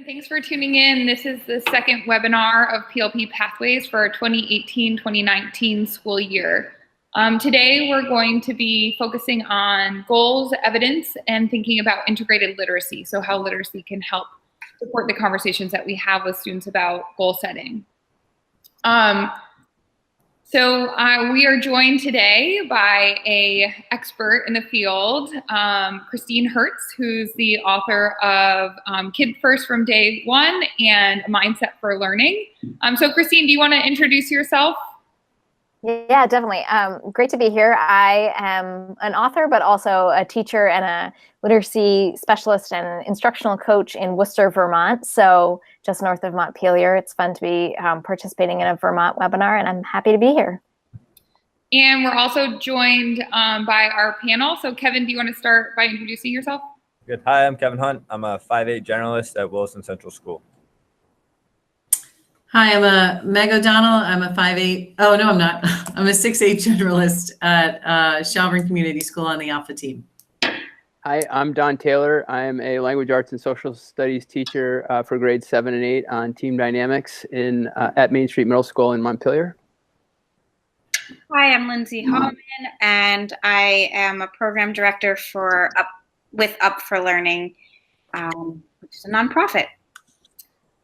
Thanks for tuning in. This is the second webinar of PLP Pathways for our 2018-2019 school year. Today, we're going to be focusing on goals, evidence, and thinking about integrated literacy, so how literacy can help support the conversations that we have with students about goal setting. We are joined today by an expert in the field, Christine Hertz, who's the author of Kid First from Day One and Mindset for Learning. So Christine, do you want to introduce yourself? Yeah, definitely. Great to be here. I am an author, but also a teacher and a literacy specialist and instructional coach in Worcester, Vermont. So just north of Montpelier. It's fun to be participating in a Vermont webinar, and I'm happy to be here. And we're also joined by our panel. So Kevin, do you want to start by introducing yourself? Good. Hi, I'm Kevin Hunt. I'm a 5'8" generalist at Wilson Central School. Hi, I'm a Meg O'Donnell. I'm a 5'8". Oh, no, I'm not. I'm a 6'8" generalist at Shelburne Community School on the Alpha team. Hi, I'm Don Taylor. I am a language arts and social studies teacher for grades 7 and 8 on team dynamics at Main Street Middle School in Montpelier. Hi, I'm Lindsay Hallman, and I am a program director with Up for Learning, which is a nonprofit.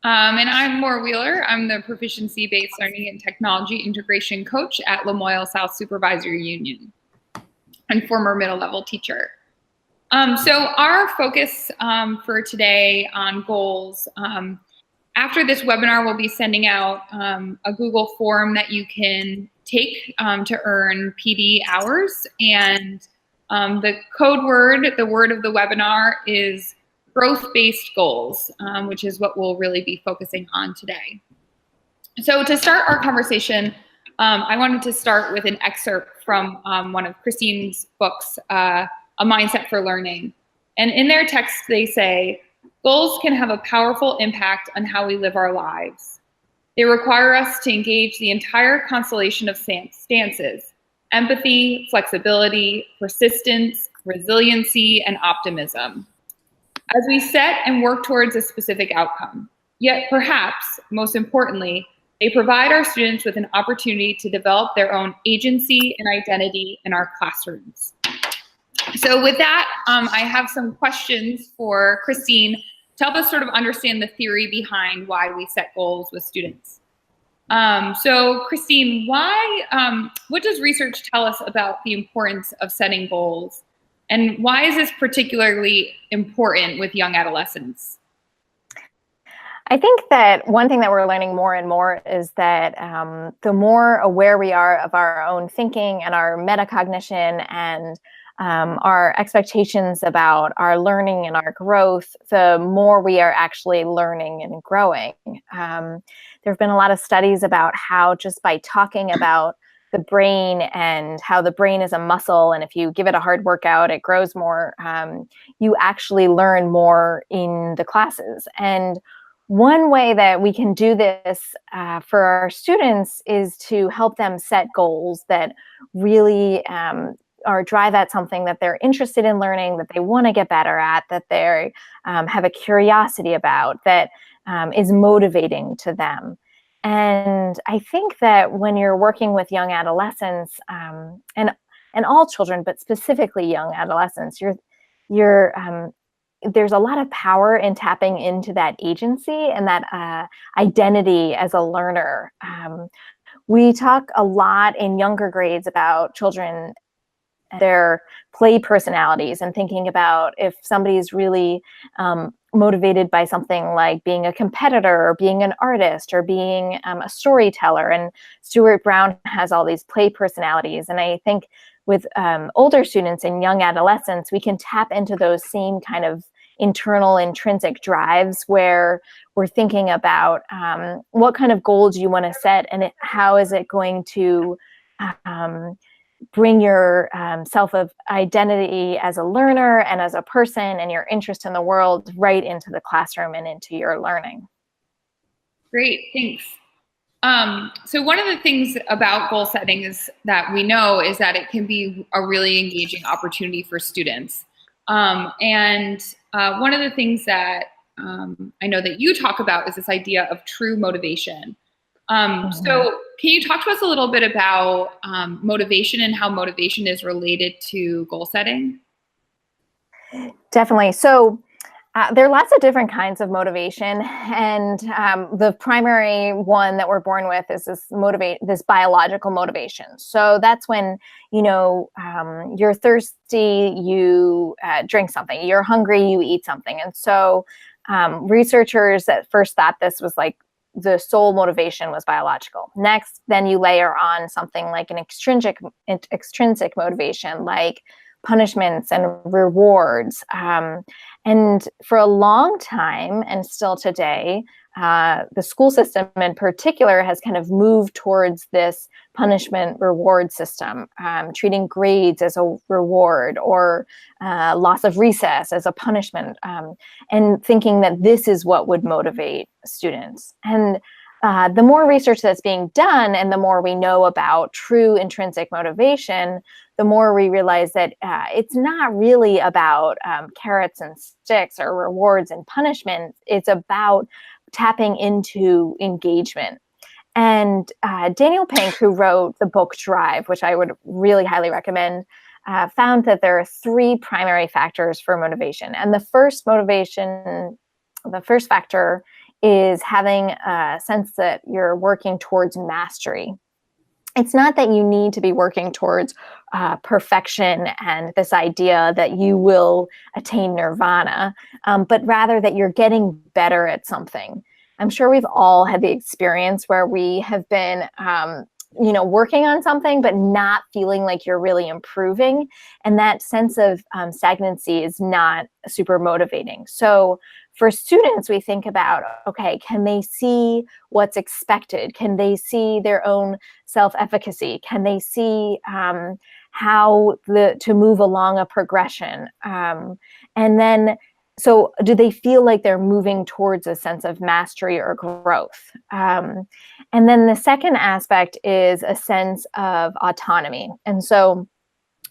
And I'm Maura Wheeler. I'm the proficiency-based learning and technology integration coach at Lamoille South Supervisory Union and former middle level teacher. So our focus for today on goals, after this webinar, we'll be sending out a Google form that you can take to earn PD hours. And the code word, the word of the webinar is growth-based goals, which is what we'll really be focusing on today. So to start our conversation, I wanted to start with an excerpt from one of Christine's books, A Mindset for Learning. And in their text, they say, goals can have a powerful impact on how we live our lives. They require us to engage the entire constellation of stances: empathy, flexibility, persistence, resiliency, and optimism, as we set and work towards a specific outcome. Yet perhaps, most importantly, they provide our students with an opportunity to develop their own agency and identity in our classrooms. So with that, I have some questions for Christine to help us sort of understand the theory behind why we set goals with students. So Christine, what does research tell us about the importance of setting goals? And why is this particularly important with young adolescents? I think that one thing that we're learning more and more is that the more aware we are of our own thinking and our metacognition and our expectations about our learning and our growth, the more we are actually learning and growing. There have been a lot of studies about how just by talking about the brain and how the brain is a muscle, and if you give it a hard workout, it grows more, you actually learn more in the classes. And one way that we can do this for our students is to help them set goals that really or drive at something that they're interested in learning, that they want to get better at, that they have a curiosity about, that is motivating to them. And I think that when you're working with young adolescents, and all children, but specifically young adolescents, there's a lot of power in tapping into that agency and that identity as a learner. We talk a lot in younger grades about children, their play personalities, and thinking about if somebody's really motivated by something like being a competitor or being an artist or being a storyteller. And Stuart Brown has all these play personalities. And I think with older students and young adolescents, we can tap into those same kind of internal intrinsic drives where we're thinking about what kind of goals you want to set and how is it going to bring your self of identity as a learner and as a person and your interest in the world right into the classroom and into your learning. Great, thanks. So one of the things about goal setting is that we know is that it can be a really engaging opportunity for students. One of the things that I know that you talk about is this idea of true motivation. So can you talk to us a little bit about motivation and how motivation is related to goal setting? Definitely. So there are lots of different kinds of motivation, and the primary one that we're born with is this biological motivation. So that's when, you know, you're thirsty, you drink something, you're hungry, you eat something. And so researchers at first thought this was like the sole motivation was biological. Next, then you layer on something like an extrinsic motivation, like punishments and rewards. And for a long time, and still today, the school system in particular has kind of moved towards this punishment reward system, treating grades as a reward or loss of recess as a punishment, and thinking that this is what would motivate students. And the more research that's being done and the more we know about true intrinsic motivation, the more we realize that it's not really about carrots and sticks or rewards and punishments. It's about tapping into engagement. And Daniel Pink, who wrote the book Drive, which I would really highly recommend, found that there are three primary factors for motivation. And the first factor is having a sense that you're working towards mastery. It's not that you need to be working towards perfection and this idea that you will attain nirvana, but rather that you're getting better at something. I'm sure we've all had the experience where we have been working on something, but not feeling like you're really improving. And that sense of stagnancy is not super motivating. So for students, we think about, okay, can they see what's expected? Can they see their own self-efficacy? Can they see how to move along a progression? And then, so do they feel like they're moving towards a sense of mastery or growth? And then the second aspect is a sense of autonomy. And so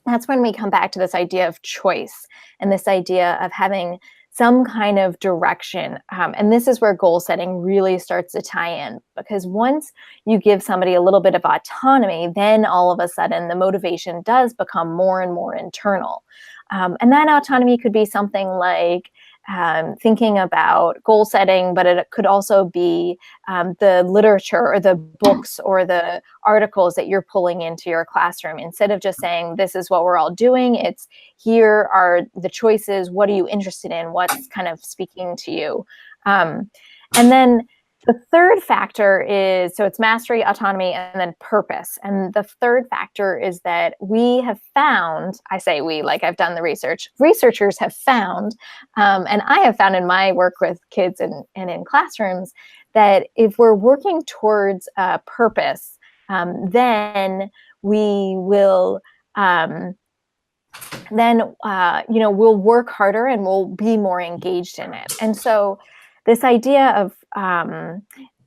that's when we come back to this idea of choice and this idea of having some kind of direction. And this is where goal setting really starts to tie in, because once you give somebody a little bit of autonomy, then all of a sudden the motivation does become more and more internal. And that autonomy could be something like thinking about goal setting, but it could also be the literature or the books or the articles that you're pulling into your classroom. Instead of just saying, this is what we're all doing, it's here are the choices. What are you interested in? What's kind of speaking to you? And then the third factor is, so it's mastery, autonomy, and then purpose. And the third factor is that we have found, I say we, like I've done the research, researchers have found, and I have found in my work with kids and in classrooms, that if we're working towards a purpose, then we will, we'll work harder and we'll be more engaged in it. And so this idea of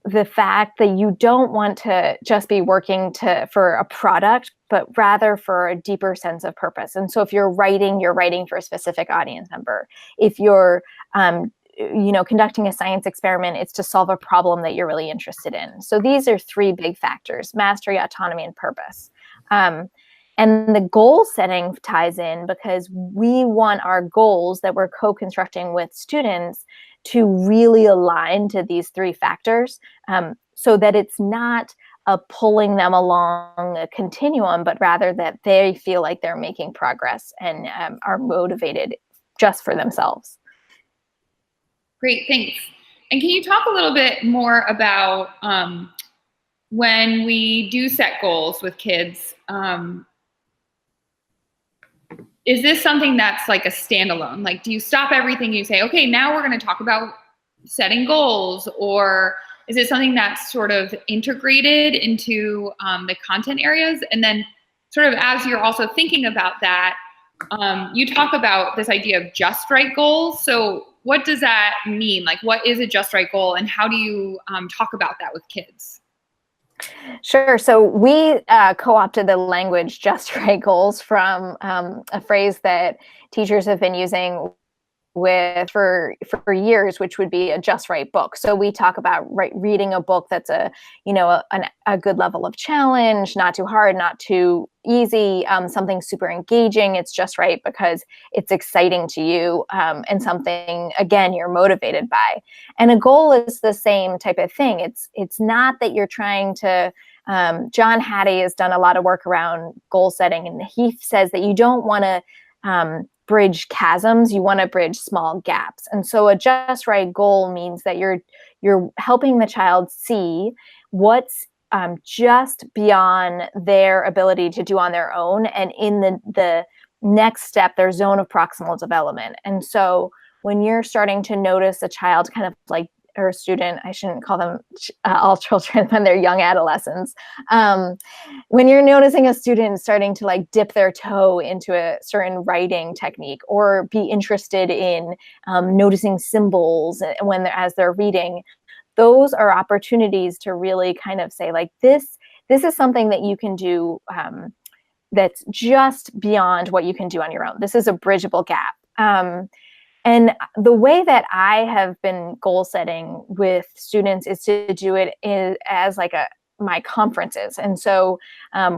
the fact that you don't want to just be working for a product, but rather for a deeper sense of purpose. And so if you're writing for a specific audience member. If you're conducting a science experiment, it's to solve a problem that you're really interested in. So these are three big factors: mastery, autonomy, and purpose. And the goal setting ties in because we want our goals that we're co-constructing with students to really align to these three factors, so that it's not a pulling them along a continuum, but rather that they feel like they're making progress and are motivated just for themselves. Great, thanks. And can you talk a little bit more about when we do set goals with kids, is this something that's like a standalone? Like, do you stop everything, you say, okay, now we're going to talk about setting goals? Or is it something that's sort of integrated into the content areas? And then sort of as you're also thinking about that, you talk about this idea of just right goals. So what does that mean? Like, what is a just right goal, and how do you talk about that with kids? Sure. So we co-opted the language just right goals from a phrase that teachers have been using with for years, which would be a just right book. So we talk about reading a book that's a good level of challenge, not too hard, not too easy, something super engaging. It's just right because it's exciting to you, and something, again, you're motivated by. And a goal is the same type of thing. It's not that you're trying to John Hattie has done a lot of work around goal setting, and he says that you don't want to bridge chasms, you want to bridge small gaps. And so a just right goal means that you're helping the child see what's just beyond their ability to do on their own, and in the next step, their zone of proximal development. And so when you're starting to notice a child kind of like, or a student, I shouldn't call them all children when they're young adolescents. When you're noticing a student starting to like dip their toe into a certain writing technique, or be interested in noticing symbols as they're reading, those are opportunities to really kind of say like, this is something that you can do that's just beyond what you can do on your own. This is a bridgeable gap. And the way that I have been goal setting with students is to do it as like my conferences. And so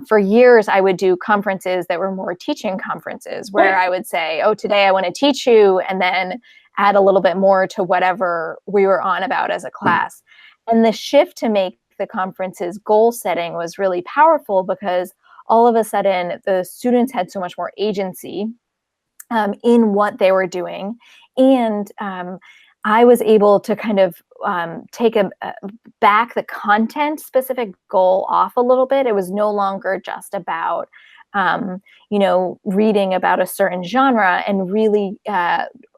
for years, I would do conferences that were more teaching conferences, where I would say, oh, today I want to teach you, and then add a little bit more to whatever we were on about as a class. And the shift to make the conferences goal setting was really powerful, because all of a sudden the students had so much more agency in what they were doing. And I was able to kind of take back the content specific goal off a little bit. It was no longer just about, reading about a certain genre, and really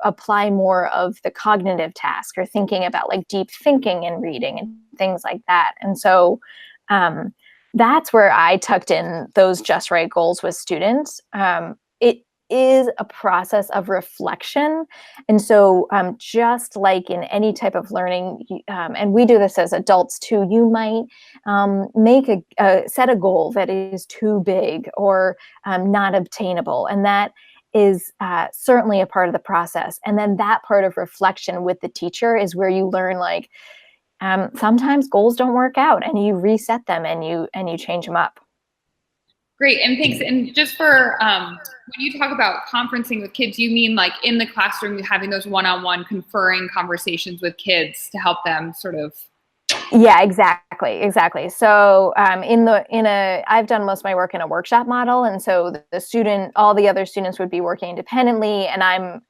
apply more of the cognitive task, or thinking about like deep thinking and reading and things like that. And so that's where I tucked in those just right goals with students. It is a process of reflection. And so just like in any type of learning, and we do this as adults too, you might make set a goal that is too big or not obtainable. And that is certainly a part of the process. And then that part of reflection with the teacher is where you learn like, sometimes goals don't work out, and you reset them and you change them up. Great, and thanks. And just for when you talk about conferencing with kids, you mean like in the classroom, having those one-on-one conferring conversations with kids to help them sort of. Yeah, exactly. So I've done most of my work in a workshop model, and so all the other students would be working independently, and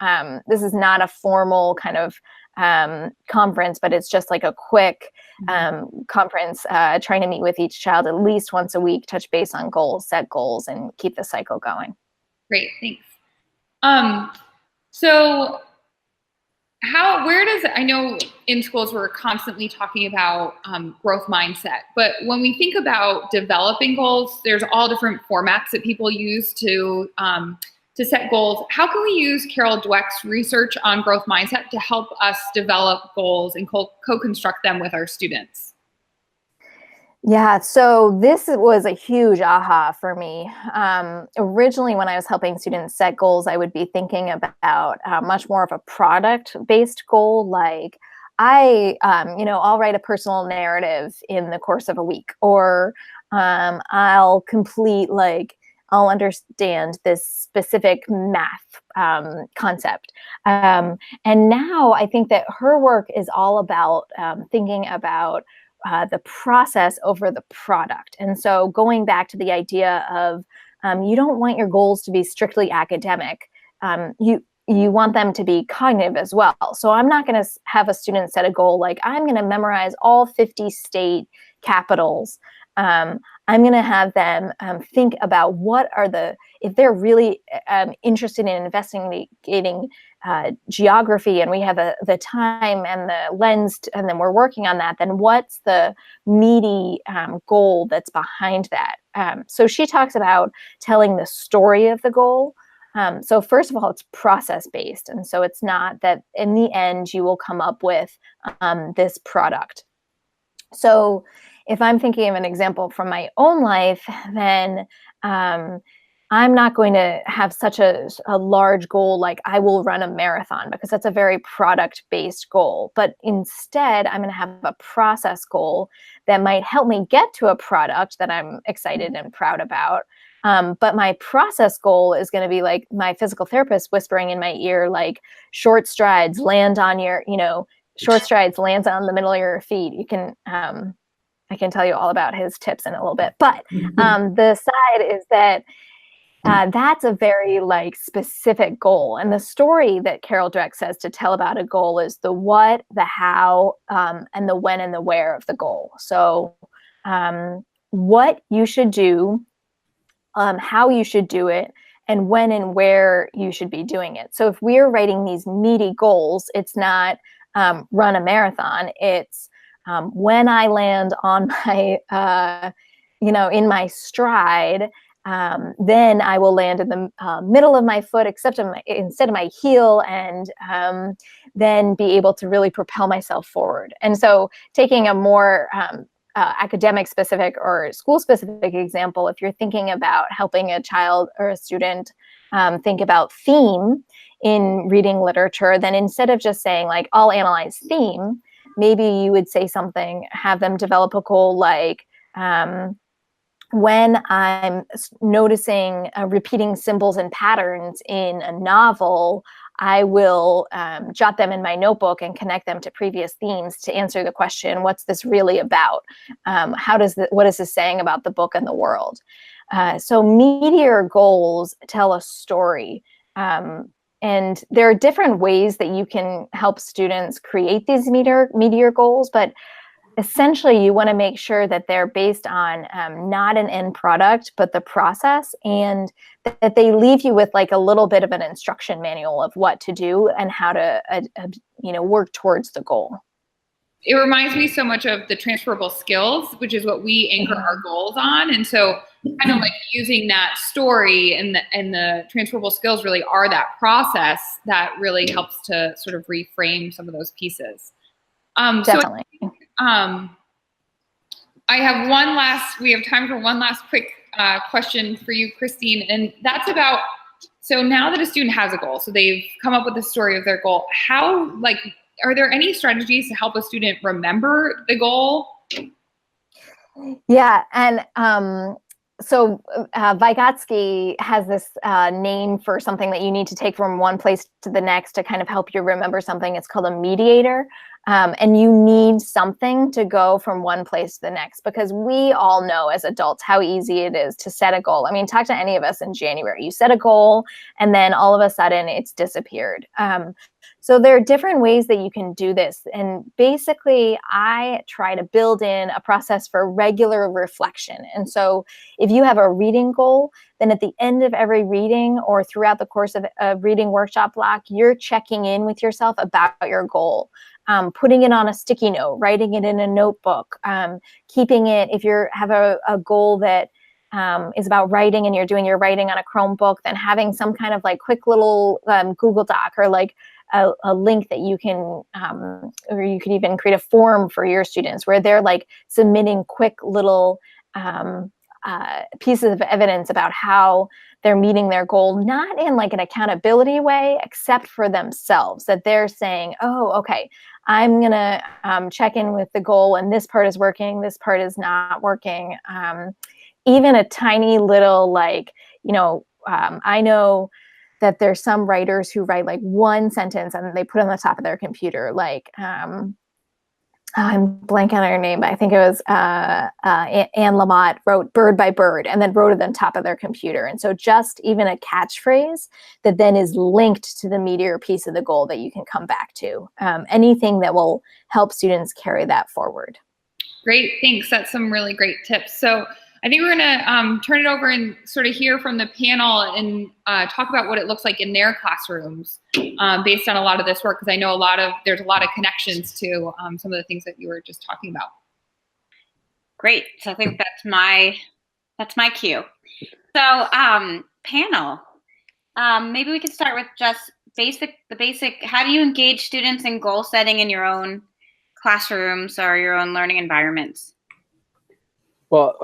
this is not a formal kind of conference, but it's just like a quick conference, trying to meet with each child at least once a week, touch base on goals, set goals, and keep the cycle going. Great, thanks. So I know in schools we're constantly talking about growth mindset, but when we think about developing goals, there's all different formats that people use to set goals. How can we use Carol Dweck's research on growth mindset to help us develop goals and co-construct them with our students? Yeah, so this was a huge aha for me. Originally, when I was helping students set goals, I would be thinking about much more of a product-based goal, like I'll write a personal narrative in the course of a week, or I'll understand this specific math concept. And now I think that her work is all about thinking about the process over the product. And so going back to the idea of you don't want your goals to be strictly academic. You want them to be cognitive as well. So I'm not going to have a student set a goal like, I'm going to memorize all 50 state capitals. I'm going to have them think about if they're really interested in investigating geography, and we have the time and the lens, and then we're working on that, then what's the meaty goal that's behind that? So she talks about telling the story of the goal. So first of all, it's process-based. And so it's not that in the end you will come up with this product. So if I'm thinking of an example from my own life, then I'm not going to have such a large goal like I will run a marathon, because that's a very product-based goal. But instead, I'm going to have a process goal that might help me get to a product that I'm excited and proud about. But my process goal is going to be like my physical therapist whispering in my ear, like, short strides land on your, short strides lands on the middle of your feet. You can, I can tell you all about his tips in a little bit. But the side is that that's a very like specific goal. And the story that Carol Dweck says to tell about a goal is the what, the how, and the when and the where of the goal. So what you should do, how you should do it, and when and where you should be doing it. So if we're writing these meaty goals, it's not run a marathon. It's when I land on my, in my stride, then I will land in the middle of my foot, instead of my heel, and then be able to really propel myself forward. And so taking a more academic specific or school specific example, if you're thinking about helping a child or a student think about theme in reading literature, then instead of just saying like, I'll analyze theme, maybe you would say something, have them develop a goal like, when I'm noticing repeating symbols and patterns in a novel, I will jot them in my notebook and connect them to previous themes to answer the question, what's this really about? What is this saying about the book and the world? So meteor goals tell a story. And there are different ways that you can help students create these meteor goals, but essentially you want to make sure that they're based on not an end product, but the process, and that they leave you with like a little bit of an instruction manual of what to do and how to work towards the goal. It reminds me so much of the transferable skills, which is what we anchor our goals on. And so kind of like using that story and the transferable skills really are that process that really helps to sort of reframe some of those pieces. Definitely. So we have time for one last quick question for you, Christine. And that's about, so now that a student has a goal, so they've come up with the story of their goal, are there any strategies to help a student remember the goal? Yeah, and so Vygotsky has this name for something that you need to take from one place to the next to kind of help you remember something. It's called a mediator. And you need something to go from one place to the next, because we all know as adults how easy it is to set a goal. I mean, talk to any of us in January. You set a goal and then all of a sudden it's disappeared. So there are different ways that you can do this. And basically, I try to build in a process for regular reflection. And so if you have a reading goal, then at the end of every reading or throughout the course of a reading workshop block, you're checking in with yourself about your goal. Putting it on a sticky note, writing it in a notebook, keeping it, if you have a goal that is about writing and you're doing your writing on a Chromebook, then having some kind of like quick little Google Doc or like a link that you can, or you could even create a form for your students where they're like submitting quick little pieces of evidence about how they're meeting their goal, not in like an accountability way, except for themselves, that they're saying, oh, okay, I'm going to check in with the goal and this part is working, this part is not working. Even a tiny little like, I know that there's some writers who write like one sentence and they put it on the top of their computer, like, I'm blanking on her name, but I think it was Anne Lamott wrote bird by bird and then wrote it on top of their computer. And so just even a catchphrase that then is linked to the meteor piece of the goal that you can come back to. Anything that will help students carry that forward. Great, thanks. That's some really great tips. So I think we're gonna turn it over and sort of hear from the panel and talk about what it looks like in their classrooms based on a lot of this work, because I know there's a lot of connections to some of the things that you were just talking about. Great, so I think that's my cue. So panel, maybe we could start with just the basic, how do you engage students in goal setting in your own classrooms or your own learning environments? Well,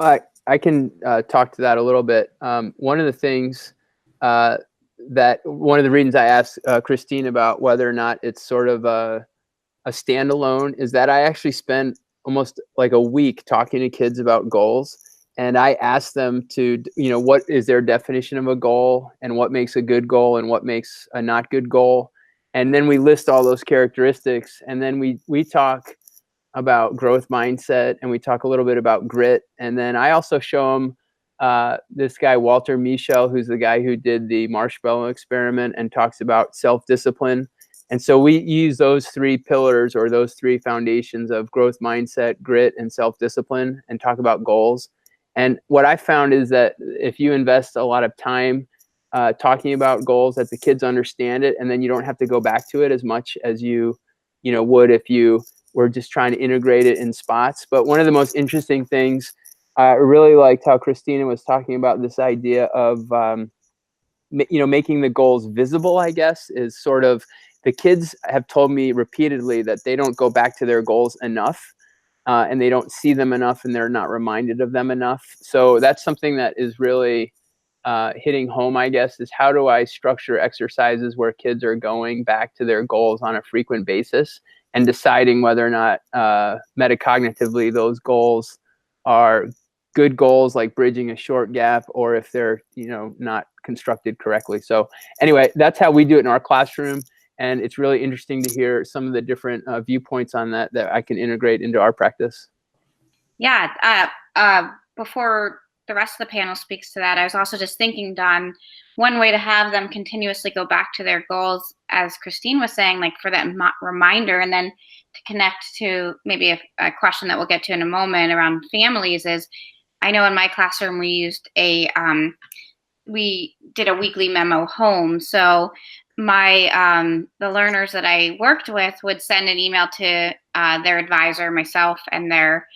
can talk to that a little bit. One of the things one of the reasons I asked Christine about whether or not it's sort of a standalone is that I actually spend almost like a week talking to kids about goals. And I ask them to, what is their definition of a goal and what makes a good goal and what makes a not good goal. And then we list all those characteristics. And then we talk about growth mindset and we talk a little bit about grit. And then I also show them this guy, Walter Mischel, who's the guy who did the marshmallow experiment and talks about self-discipline. And so we use those 3 pillars or those 3 foundations of growth mindset, grit, and self-discipline and talk about goals. And what I found is that if you invest a lot of time talking about goals, that the kids understand it, and then you don't have to go back to it as much as you would if you were just trying to integrate it in spots. But one of the most interesting things, I really liked how Christina was talking about this idea of making the goals visible, I guess, is sort of, the kids have told me repeatedly that they don't go back to their goals enough. And they don't see them enough and they're not reminded of them enough. So that's something that is really hitting home, I guess, is how do I structure exercises where kids are going back to their goals on a frequent basis and deciding whether or not metacognitively those goals are good goals, like bridging a short gap, or if they're, not constructed correctly. So anyway, that's how we do it in our classroom. And it's really interesting to hear some of the different viewpoints on that I can integrate into our practice. Yeah. Before the rest of the panel speaks to that, I was also just thinking, Don, one way to have them continuously go back to their goals, as Christine was saying, like for that reminder, and then to connect to maybe a question that we'll get to in a moment around families is, I know in my classroom we did a weekly memo home. So the learners that I worked with would send an email to their advisor, myself, and their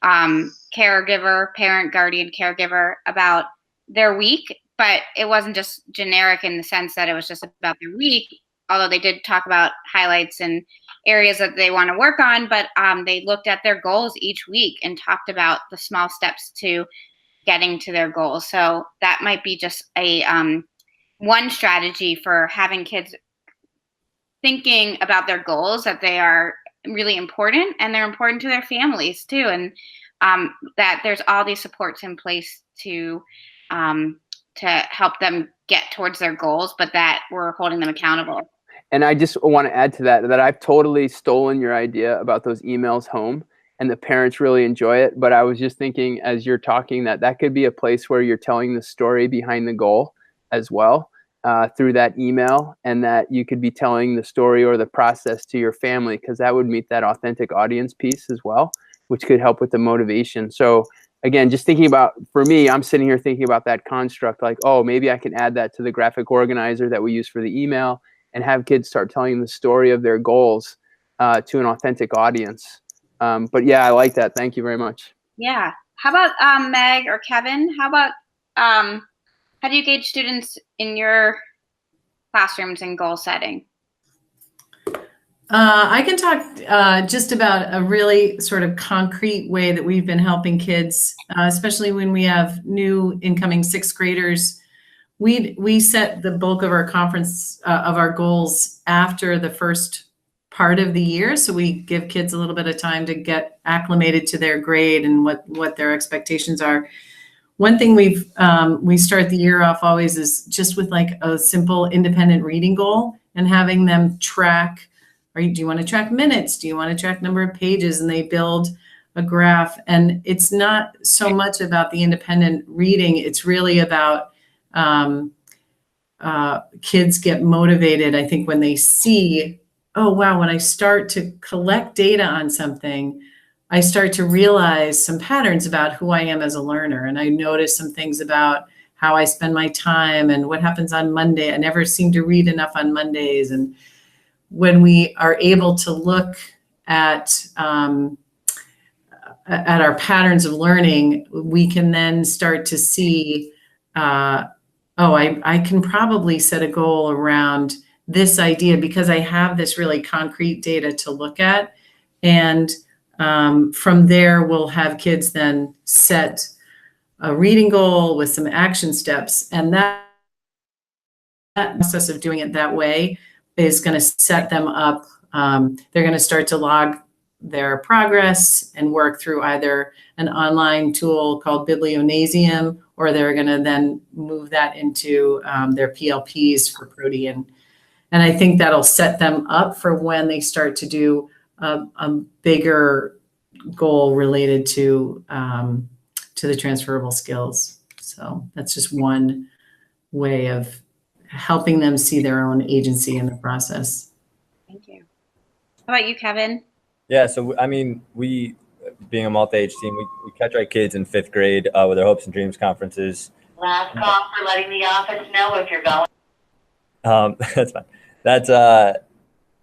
caregiver, parent, guardian, caregiver about their week. But it wasn't just generic in the sense that it was just about their week, although they did talk about highlights and areas that they want to work on. But they looked at their goals each week and talked about the small steps to getting to their goals. So that might be just a one strategy for having kids thinking about their goals, that they are really important and they're important to their families too. And that there's all these supports in place to help them get towards their goals, but that we're holding them accountable. And I just want to add to that I've totally stolen your idea about those emails home, and the parents really enjoy it. But I was just thinking as you're talking that could be a place where you're telling the story behind the goal as well through that email, and that you could be telling the story or the process to your family, because that would meet that authentic audience piece as well, which could help with the motivation. So again, just thinking about, for me, I'm sitting here thinking about that construct, like, oh, maybe I can add that to the graphic organizer that we use for the email and have kids start telling the story of their goals to an authentic audience. But yeah, I like that. Thank you very much. Yeah. How about Meg or Kevin? How about how do you gauge students in your classrooms in goal setting? I can talk just about a really sort of concrete way that we've been helping kids, especially when we have new incoming 6th graders. We set the bulk of our conference of our goals after the first part of the year. So we give kids a little bit of time to get acclimated to their grade and what their expectations are. One thing we start the year off always is just with like a simple independent reading goal and having them track. Do you want to track minutes? Do you want to track number of pages? And they build a graph. And it's not so much about the independent reading. It's really about kids get motivated, I think, when they see, oh, wow, when I start to collect data on something, I start to realize some patterns about who I am as a learner. And I notice some things about how I spend my time and what happens on Monday. I never seem to read enough on Mondays. And when we are able to look at our patterns of learning, we can then start to see, I can probably set a goal around this idea because I have this really concrete data to look at. And from there, we'll have kids then set a reading goal with some action steps. And that process of doing it that way is going to set them up. They're going to start to log their progress and work through either an online tool called Biblionasium, or they're going to then move that into their PLPs for Protean. And I think that'll set them up for when they start to do a bigger goal related to the transferable skills. So that's just one way of helping them see their own agency in the process. Thank you. How about you, Kevin? Yeah, so I mean, we, being a multi-age team, we catch our kids in 5th grade with our Hopes and Dreams conferences. Last call for letting the office know if you're going. That's fine. That's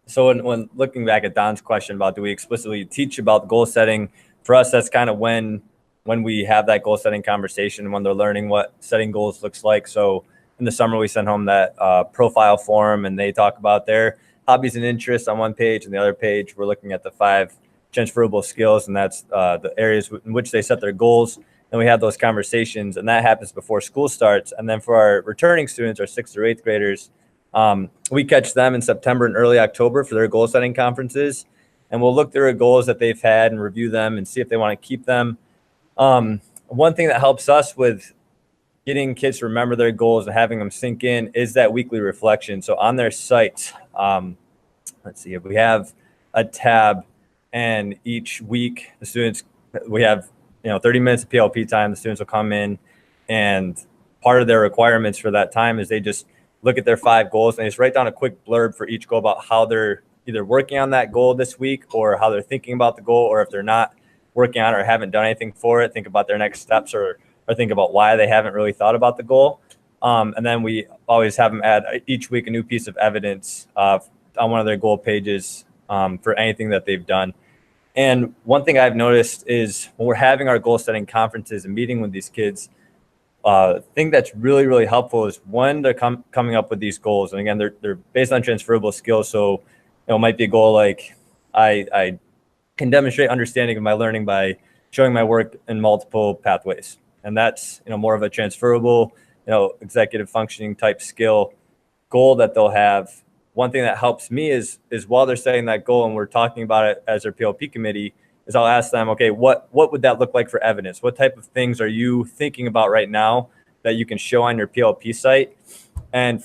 so when looking back at Don's question about do we explicitly teach about goal setting, for us that's kind of when we have that goal setting conversation, when they're learning what setting goals looks like. So in the summer we send home that profile form, and they talk about their hobbies and interests on one page, and the other page we're looking at the 5 transferable skills, and that's the areas in which they set their goals. And we have those conversations, and that happens before school starts. And then for our returning students, our 6th or 8th graders, we catch them in September and early October for their goal setting conferences, and we'll look through the goals that they've had and review them and see if they want to keep them. One thing that helps us with getting kids to remember their goals and having them sink in is that weekly reflection. So on their site, let's see, if we have a tab, and each week the students, we have 30 minutes of PLP time. The students will come in, and part of their requirements for that time is they just look at their 5 goals, and they just write down a quick blurb for each goal about how they're either working on that goal this week, or how they're thinking about the goal, or if they're not working on it or haven't done anything for it, think about their next steps, or think about why they haven't really thought about the goal. And then we always have them add each week a new piece of evidence on one of their goal pages for anything that they've done. And one thing I've noticed is when we're having our goal setting conferences and meeting with these kids, thing that's really, really helpful is when they're coming up with these goals. And again, they're based on transferable skills. So it might be a goal like I can demonstrate understanding of my learning by showing my work in multiple pathways. And that's more of a transferable, executive functioning type skill goal that they'll have. One thing that helps me is while they're setting that goal and we're talking about it as their PLP committee, is I'll ask them, okay, what would that look like for evidence? What type of things are you thinking about right now that you can show on your PLP site? And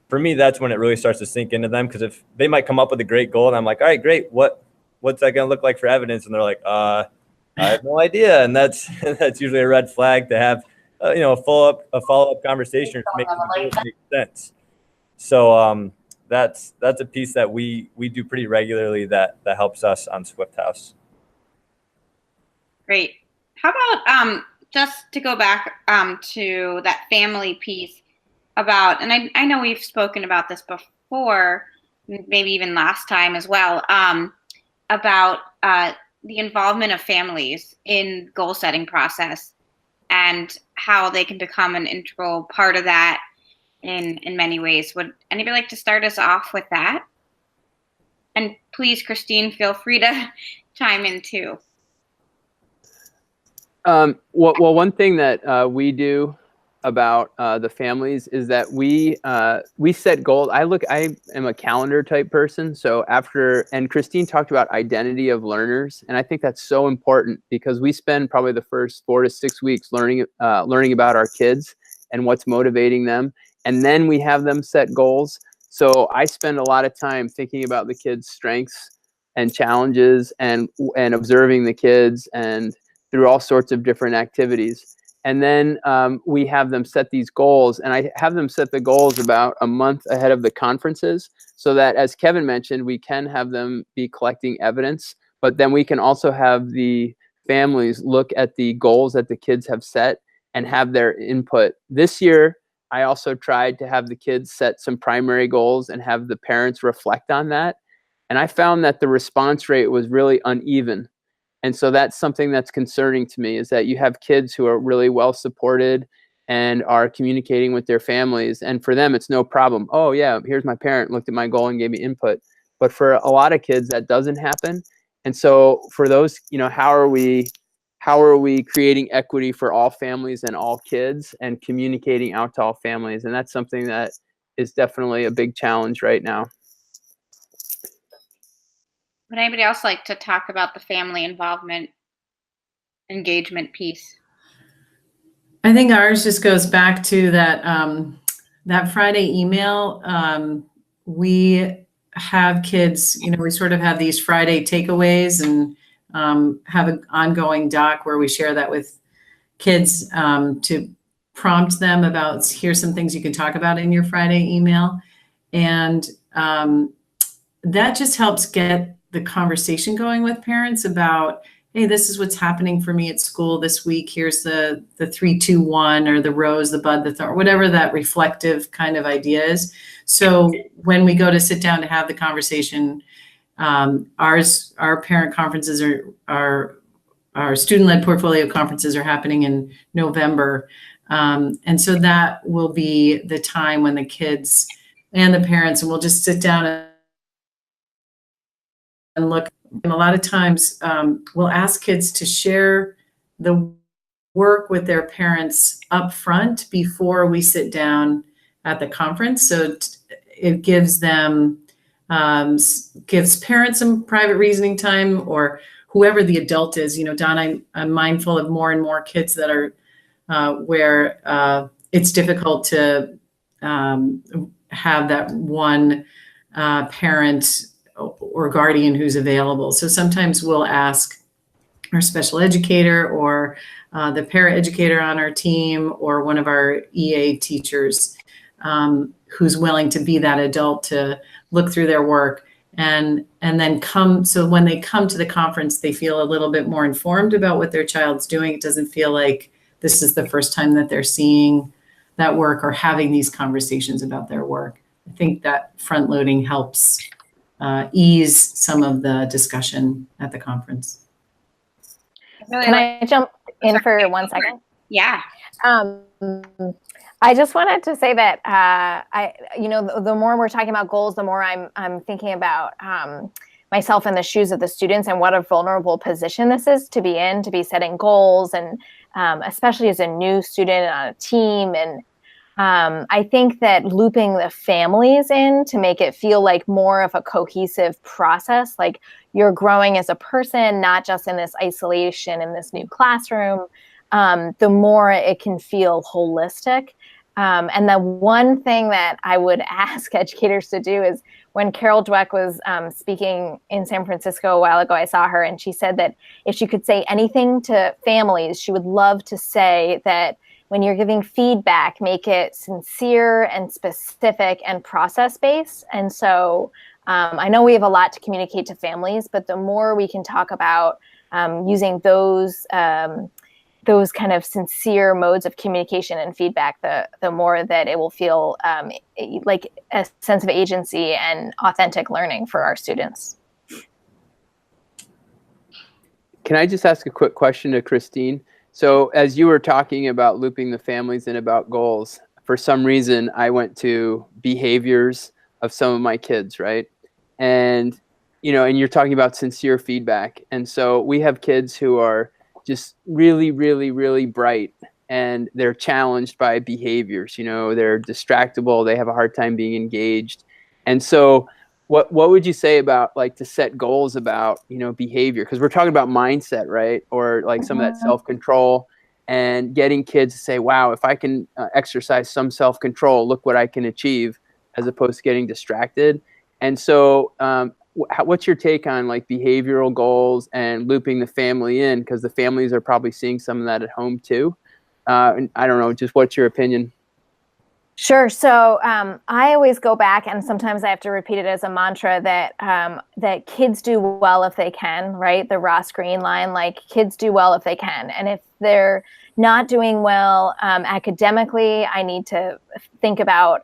for me, that's when it really starts to sink into them, because if they might come up with a great goal and I'm like, all right, great, what's that going to look like for evidence? And they're like, I have no idea. And that's usually a red flag to have a follow-up conversation to make sense. So that's a piece that we do pretty regularly that helps us on Swift House. Great. How about just to go back to that family piece about, and I know we've spoken about this before, maybe even last time as well, about the involvement of families in goal setting process and how they can become an integral part of that in many ways. Would anybody like to start us off with that? And please, Christine, feel free to chime in too. Well, one thing that we do about the families is that we set goals. I am a calendar type person. So and Christine talked about identity of learners. And I think that's so important, because we spend probably the first 4 to 6 weeks learning about our kids and what's motivating them. And then we have them set goals. So I spend a lot of time thinking about the kids' strengths and challenges and observing the kids and through all sorts of different activities. And then we have them set these goals, and I have them set the goals about a month ahead of the conferences, so that, as Kevin mentioned, we can have them be collecting evidence, but then we can also have the families look at the goals that the kids have set and have their input. This year, I also tried to have the kids set some primary goals and have the parents reflect on that. And I found that the response rate was really uneven. And so that's something that's concerning to me, is that you have kids who are really well supported and are communicating with their families. And for them, it's no problem. Oh yeah, here's my parent looked at my goal and gave me input. But for a lot of kids, that doesn't happen. And so for those, how are we how are we creating equity for all families and all kids and communicating out to all families? And that's something that is definitely a big challenge right now. Would anybody else like to talk about the family involvement engagement piece? I think ours just goes back to that that Friday email. We have kids, we sort of have these Friday takeaways and have an ongoing doc where we share that with kids to prompt them about, here's some things you can talk about in your Friday email. And that just helps get the conversation going with parents about, hey, this is what's happening for me at school this week. Here's the 3, 2, 1, or the rose, the bud, the thorn, whatever that reflective kind of idea is. So when we go to sit down to have the conversation, our parent conferences our student-led portfolio conferences are happening in November. And so that will be the time when the kids and the parents, and we'll just sit down and look. And a lot of times we'll ask kids to share the work with their parents up front before we sit down at the conference. So it gives them, gives parents some private reasoning time, or whoever the adult is. Don, I'm mindful of more and more kids that are where it's difficult to have that one parent or guardian who's available. So sometimes we'll ask our special educator or the para-educator on our team or one of our EA teachers who's willing to be that adult to look through their work and then come. So when they come to the conference, they feel a little bit more informed about what their child's doing. It doesn't feel like this is the first time that they're seeing that work or having these conversations about their work. I think that front loading helps ease some of the discussion at the conference. Can I jump in for 1 second? Yeah. I just wanted to say that the more we're talking about goals, the more I'm thinking about myself in the shoes of the students and what a vulnerable position this is to be in, to be setting goals, and especially as a new student on a team. And I think that looping the families in to make it feel like more of a cohesive process, like you're growing as a person, not just in this isolation in this new classroom, the more it can feel holistic. And the one thing that I would ask educators to do is, when Carol Dweck was speaking in San Francisco a while ago, I saw her and she said that if she could say anything to families, she would love to say that when you're giving feedback, make it sincere and specific and process-based. And so I know we have a lot to communicate to families, but the more we can talk about using those kind of sincere modes of communication and feedback, the more that it will feel like a sense of agency and authentic learning for our students. Can I just ask a quick question to Christine? So as you were talking about looping the families in about goals, for some reason, I went to behaviors of some of my kids, right? And, and you're talking about sincere feedback. And so we have kids who are just really, really, really bright, and they're challenged by behaviors. They're distractible. They have a hard time being engaged. And so what would you say about to set goals about, behavior? Because we're talking about mindset, right? Or some of that self-control, and getting kids to say, wow, if I can exercise some self-control, look what I can achieve, as opposed to getting distracted. And so what's your take on behavioral goals and looping the family in? Because the families are probably seeing some of that at home too. And I don't know, just what's your opinion? Sure. So I always go back, and sometimes I have to repeat it as a mantra, that kids do well if they can, right? The Ross Green line, kids do well if they can. And if they're not doing well academically, I need to think about,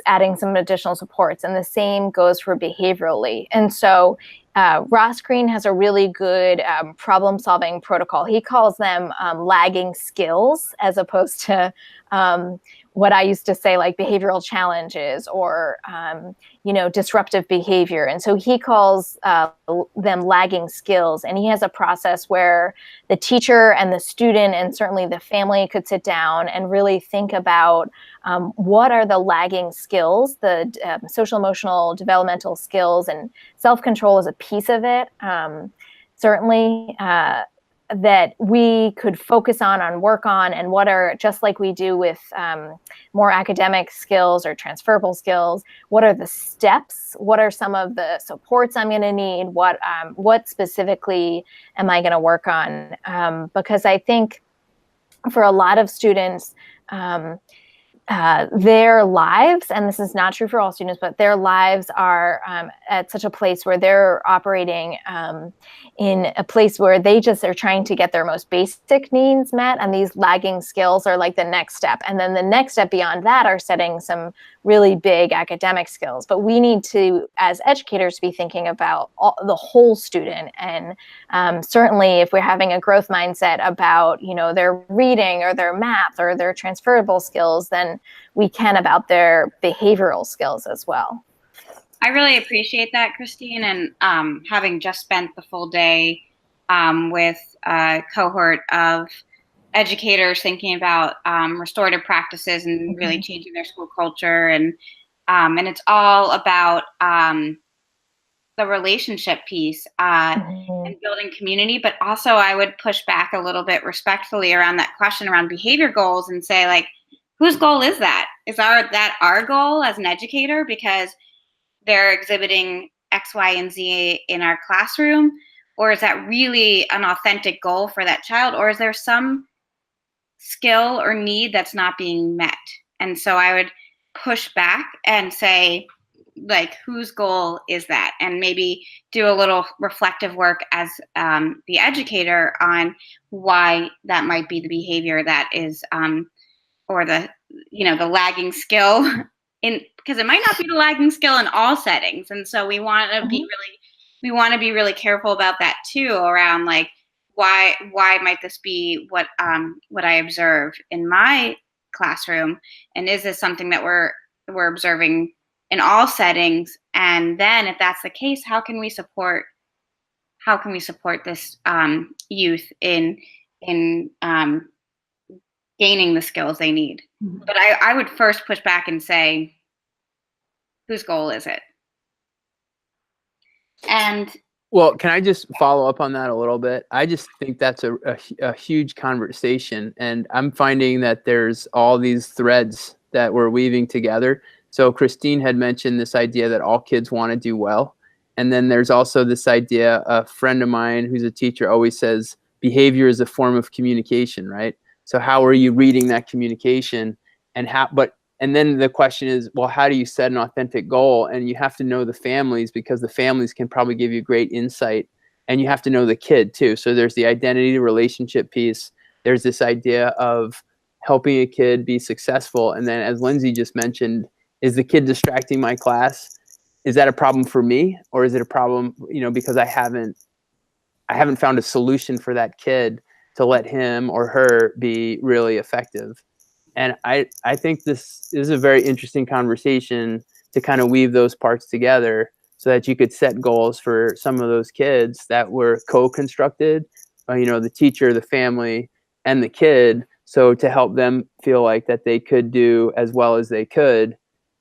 adding some additional supports. And the same goes for behaviorally. And so Ross Green has a really good problem-solving protocol. He calls them lagging skills, as opposed to what I used to say, like behavioral challenges or, disruptive behavior. And so he calls them lagging skills. And he has a process where the teacher and the student and certainly the family could sit down and really think about what are the lagging skills, the social, emotional, developmental skills, and self-control is a piece of it. Certainly, that we could focus on, work on, and what are, just like we do with more academic skills or transferable skills, what are the steps? What are some of the supports I'm going to need? What specifically am I going to work on? Because I think for a lot of students, their lives, and this is not true for all students, but their lives are at such a place where they're operating in a place where they just are trying to get their most basic needs met, and these lagging skills are like the next step. And then the next step beyond that are setting some really big academic skills. But we need to, as educators, be thinking about the whole student. And certainly if we're having a growth mindset about, their reading or their math or their transferable skills, then we can about their behavioral skills as well. I really appreciate that, Christine. And having just spent the full day with a cohort of educators thinking about restorative practices and really changing their school culture, and it's all about the relationship piece and building community. But also, I would push back a little bit respectfully around that question around behavior goals and say, like, whose goal is that? Is that our goal as an educator because they're exhibiting X, Y, and Z in our classroom? Or is that really an authentic goal for that child? Or is there some skill or need that's not being met? And so I would push back and say, like, whose goal is that? And maybe do a little reflective work as the educator on why that might be the behavior that is, or the lagging skill because it might not be the lagging skill in all settings. And so we want to be really careful about that too, around like, why might this be what I observe in my classroom? And is this something that we're observing in all settings? And then if that's the case, how can we support this youth in gaining the skills they need? But I would first push back and say, whose goal is it? And well, can I just follow up on that a little bit? I just think that's a huge conversation, and I'm finding that there's all these threads that we're weaving together. So Christine had mentioned this idea that all kids want to do well. And then there's also this idea, a friend of mine who's a teacher always says, behavior is a form of communication, right? So how are you reading that communication? And then the question is, well, how do you set an authentic goal? And you have to know the families, because the families can probably give you great insight. And you have to know the kid too. So there's the identity relationship piece. There's this idea of helping a kid be successful. And then, as Lindsay just mentioned, is the kid distracting my class? Is that a problem for me? Or is it a problem, because I haven't found a solution for that kid to let him or her be really effective? And I think this is a very interesting conversation to kind of weave those parts together so that you could set goals for some of those kids that were co-constructed, the teacher, the family, and the kid. So to help them feel like that they could do as well as they could,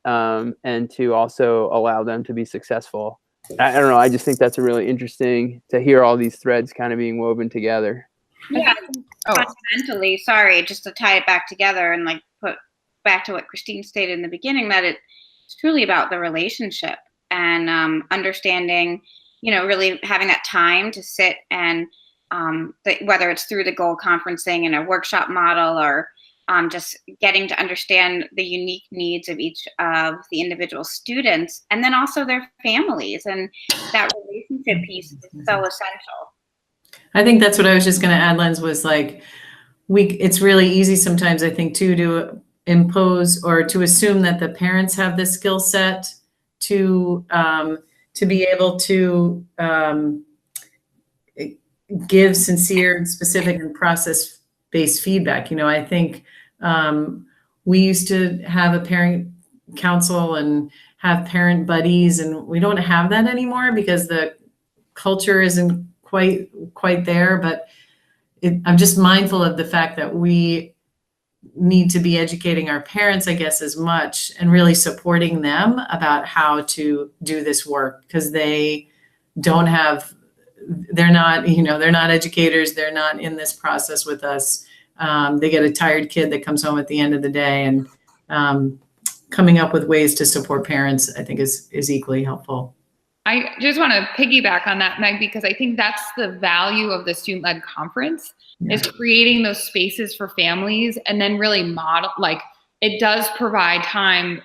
and to also allow them to be successful. I don't know. I just think that's a really interesting to hear all these threads kind of being woven together. Yeah, fundamentally, sorry, just to tie it back together and like put back to what Christine stated in the beginning, that it's truly about the relationship and understanding, really having that time to sit and whether it's through the goal conferencing and a workshop model or just getting to understand the unique needs of each of the individual students, and then also their families, and that relationship piece is so essential. I think that's what I was just going to add, Lens, was like, it's really easy sometimes, I think, too, to impose or to assume that the parents have the skill set to be able to give sincere and specific and process-based feedback. I think we used to have a parent council and have parent buddies, and we don't have that anymore because the culture isn't quite there. But I'm just mindful of the fact that we need to be educating our parents, I guess, as much, and really supporting them about how to do this work, because they don't have, they're not educators. They're not in this process with us. They get a tired kid that comes home at the end of the day, and coming up with ways to support parents, I think is equally helpful. I just want to piggyback on that, Meg, because I think that's the value of the student-led conference, is creating those spaces for families, and then really model, like, it does provide time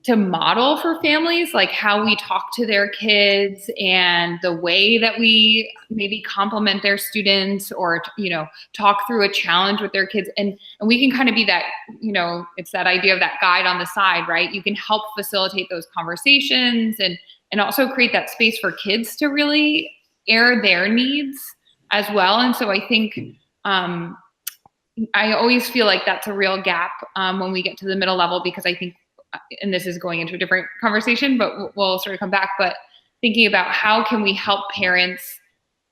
to model for families, like how we talk to their kids and the way that we maybe compliment their students, or, talk through a challenge with their kids. And we can kind of be that, it's that idea of that guide on the side, right? You can help facilitate those conversations, and also create that space for kids to really air their needs as well. And so I think I always feel like that's a real gap when we get to the middle level, because I think, and this is going into a different conversation, but we'll sort of come back, but thinking about how can we help parents,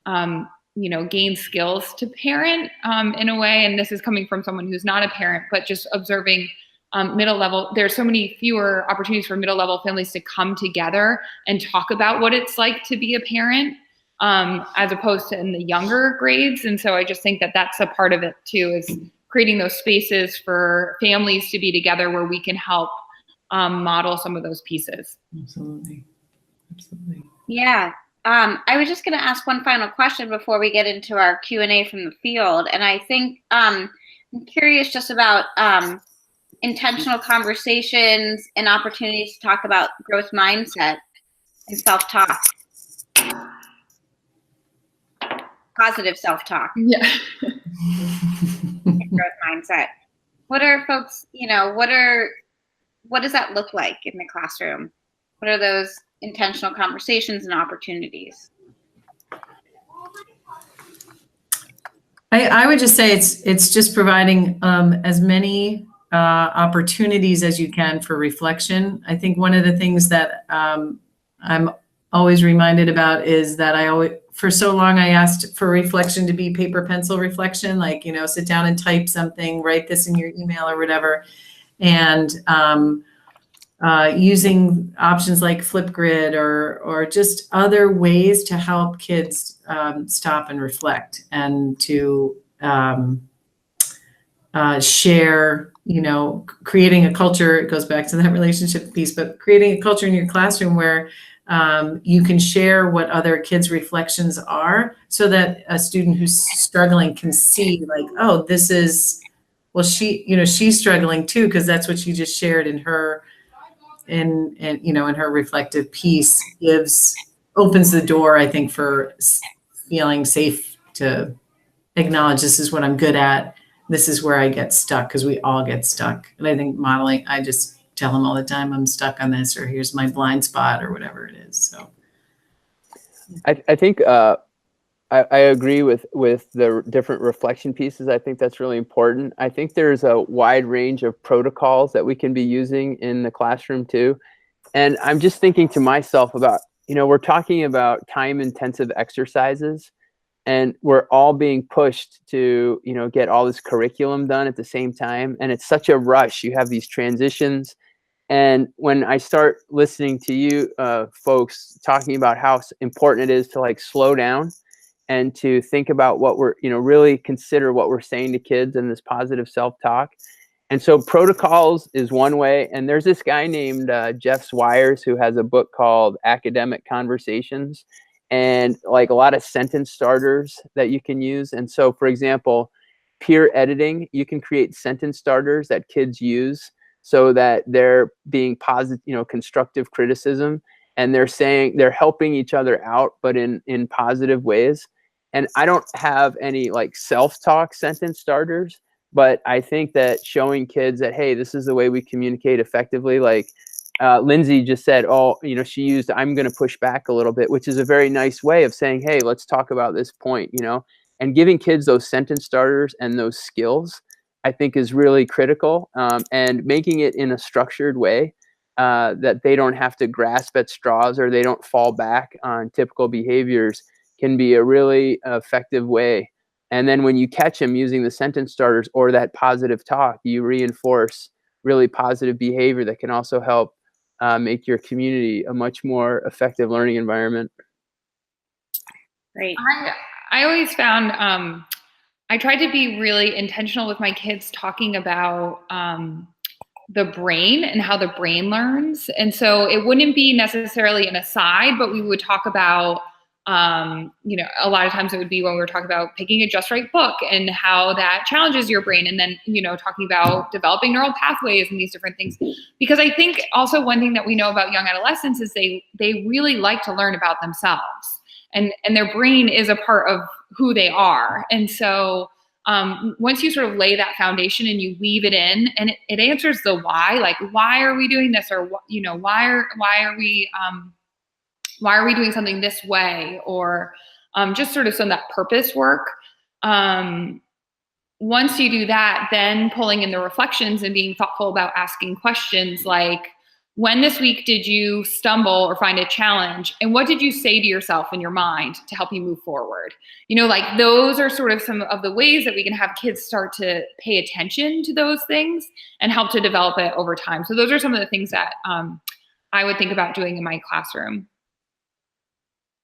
gain skills to parent in a way. And this is coming from someone who's not a parent, but just observing middle level, there's so many fewer opportunities for middle level families to come together and talk about what it's like to be a parent, as opposed to in the younger grades. And so I just think that that's a part of it too, is creating those spaces for families to be together where we can help model some of those pieces. Absolutely. Yeah. I was just going to ask one final question before we get into our Q&A from the field. And I think I'm curious just about intentional conversations and opportunities to talk about growth mindset and self-talk. Positive self-talk. Yeah. And growth mindset. What are folks, what does that look like in the classroom? What are those intentional conversations and opportunities? I would just say it's just providing as many opportunities as you can for reflection. I think one of the things that I'm always reminded about is that for so long I asked for reflection to be paper pencil reflection, like, sit down and type something, write this in your email or whatever. And using options like Flipgrid or just other ways to help kids stop and reflect, and to share, creating a culture. It goes back to that relationship piece, but creating a culture in your classroom where you can share what other kids' reflections are, so that a student who's struggling can see, like, oh, this is, well, she's struggling too, because that's what she just shared in her, in her reflective piece, opens the door, I think, for feeling safe to acknowledge, this is what I'm good at. This is where I get stuck, because we all get stuck. And I think modeling, I just tell them all the time, I'm stuck on this, or here's my blind spot, or whatever it is. So I think I agree with the different reflection pieces. I think that's really important. I think there's a wide range of protocols that we can be using in the classroom too. And I'm just thinking to myself about, we're talking about time-intensive exercises, and we're all being pushed to, get all this curriculum done at the same time. And it's such a rush. You have these transitions. And when I start listening to you folks talking about how important it is to, like, slow down and to think about what we're, really consider what we're saying to kids in this positive self-talk. And so protocols is one way. And there's this guy named Jeff Swires who has a book called Academic Conversations, and like a lot of sentence starters that you can use. And so, for example, peer editing, you can create sentence starters that kids use so that they're being positive, constructive criticism, and they're helping each other out, but in positive ways. And I don't have any like self-talk sentence starters, but I think that showing kids that, hey, this is the way we communicate effectively. Like Lindsay just said, she used, I'm going to push back a little bit, which is a very nice way of saying, hey, let's talk about this point, and giving kids those sentence starters and those skills I think is really critical, and making it in a structured way that they don't have to grasp at straws or they don't fall back on typical behaviors can be a really effective way. And then when you catch them using the sentence starters or that positive talk, you reinforce really positive behavior that can also help make your community a much more effective learning environment. Great. I always found I tried to be really intentional with my kids talking about the brain and how the brain learns. And so it wouldn't be necessarily an aside, but we would talk about, a lot of times it would be when we were talking about picking a just right book and how that challenges your brain. And then, talking about developing neural pathways and these different things. Because I think also one thing that we know about young adolescents is they really like to learn about themselves. And their brain is a part of who they are. And so once you sort of lay that foundation and you weave it in, and it answers the why, like, why are we doing this? Or, why are we doing something this way? Or just sort of some of that purpose work. Once you do that, then pulling in the reflections and being thoughtful about asking questions like, when this week did you stumble or find a challenge? And what did you say to yourself in your mind to help you move forward? Like those are sort of some of the ways that we can have kids start to pay attention to those things and help to develop it over time. So those are some of the things that I would think about doing in my classroom.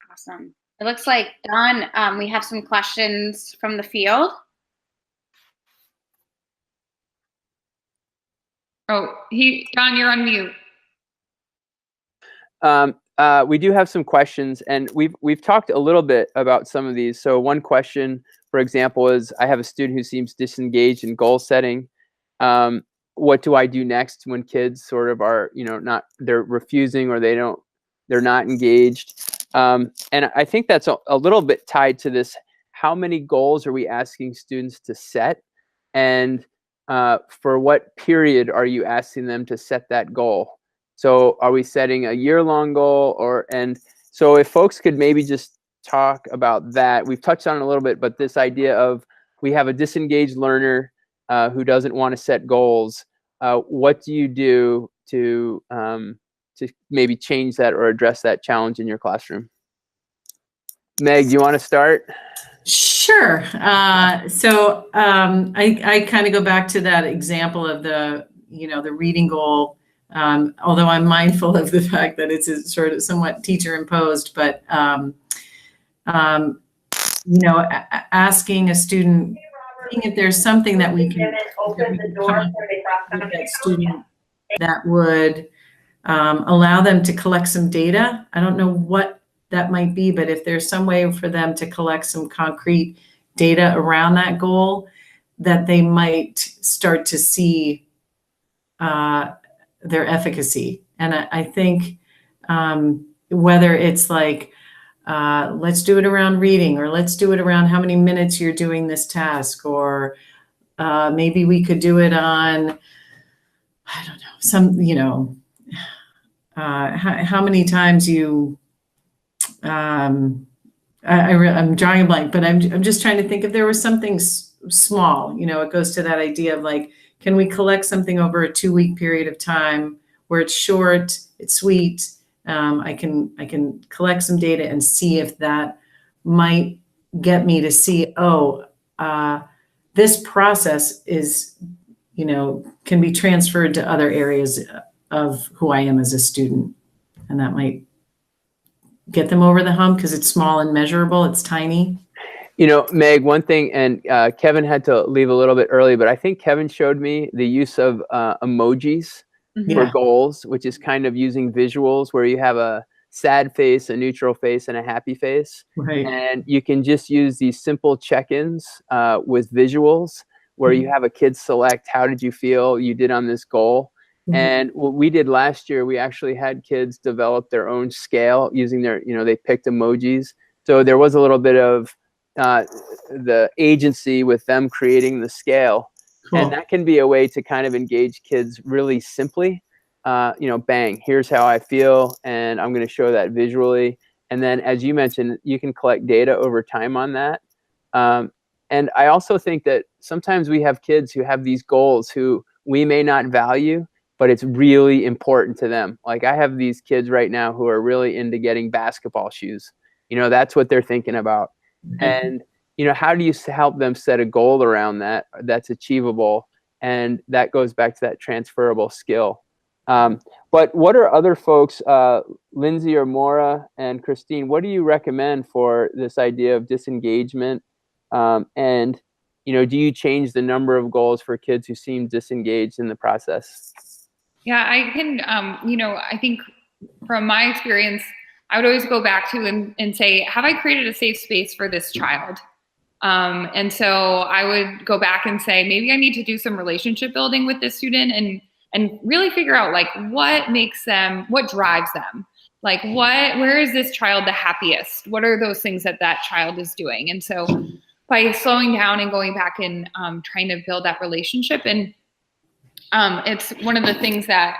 Awesome. It looks like, Dawn, we have some questions from the field. Oh, Dawn, you're on mute. We do have some questions, and we've talked a little bit about some of these. So one question, for example, is I have a student who seems disengaged in goal setting. What do I do next when kids sort of are, they're refusing or they're not engaged? And I think that's a little bit tied to this. How many goals are we asking students to set? And for what period are you asking them to set that goal? So are we setting a year-long goal and so if folks could maybe just talk about that. We've touched on it a little bit, but this idea of we have a disengaged learner who doesn't want to set goals. What do you do to maybe change that or address that challenge in your classroom? Meg, do you want to start? Sure. So I kind of go back to that example of the reading goal. Although I'm mindful of the fact that it's a sort of somewhat teacher imposed, but asking a student, seeing if there's something that we can come up with that student that would allow them to collect some data. I don't know what that might be, but if there's some way for them to collect some concrete data around that goal, that they might start to see their efficacy. And I think whether it's like, let's do it around reading, or let's do it around how many minutes you're doing this task, or maybe we could do it on, I don't know, how many times you, I'm drawing a blank, but I'm just trying to think if there was something small, it goes to that idea of like, can we collect something over a 2-week period of time where it's short, it's sweet, I can collect some data and see if that might get me to see, this process is, can be transferred to other areas of who I am as a student. And that might get them over the hump because it's small and measurable, it's tiny. Meg, one thing, and Kevin had to leave a little bit early, but I think Kevin showed me the use of emojis for goals, which is kind of using visuals where you have a sad face, a neutral face, and a happy face. Right. And you can just use these simple check-ins with visuals where you have a kid select, how did you feel you did on this goal? And what we did last year, we actually had kids develop their own scale using their, they picked emojis. So there was a little bit of the agency with them creating the scale. Cool. And that can be a way to kind of engage kids really simply. Bang, here's how I feel, and I'm going to show that visually. And then, as you mentioned, you can collect data over time on that. And I also think that sometimes we have kids who have these goals who we may not value, but it's really important to them. Like I have these kids right now who are really into getting basketball shoes. You know, that's what they're thinking about. And, you know, how do you help them set a goal around that that's achievable? And that goes back to that transferable skill. But what are other folks, Lindsay or Maura and Christine, what do you recommend for this idea of disengagement? And, you know, do you change the number of goals for kids who seem disengaged in the process? Yeah, I can, you know, I think from my experience, I would always go back to and say, have I created a safe space for this child? And so I would go back and say, maybe I need to do some relationship building with this student and really figure out like what makes them, what drives them? Like where is this child the happiest? What are those things that that child is doing? And so by slowing down and going back and trying to build that relationship, and it's one of the things that,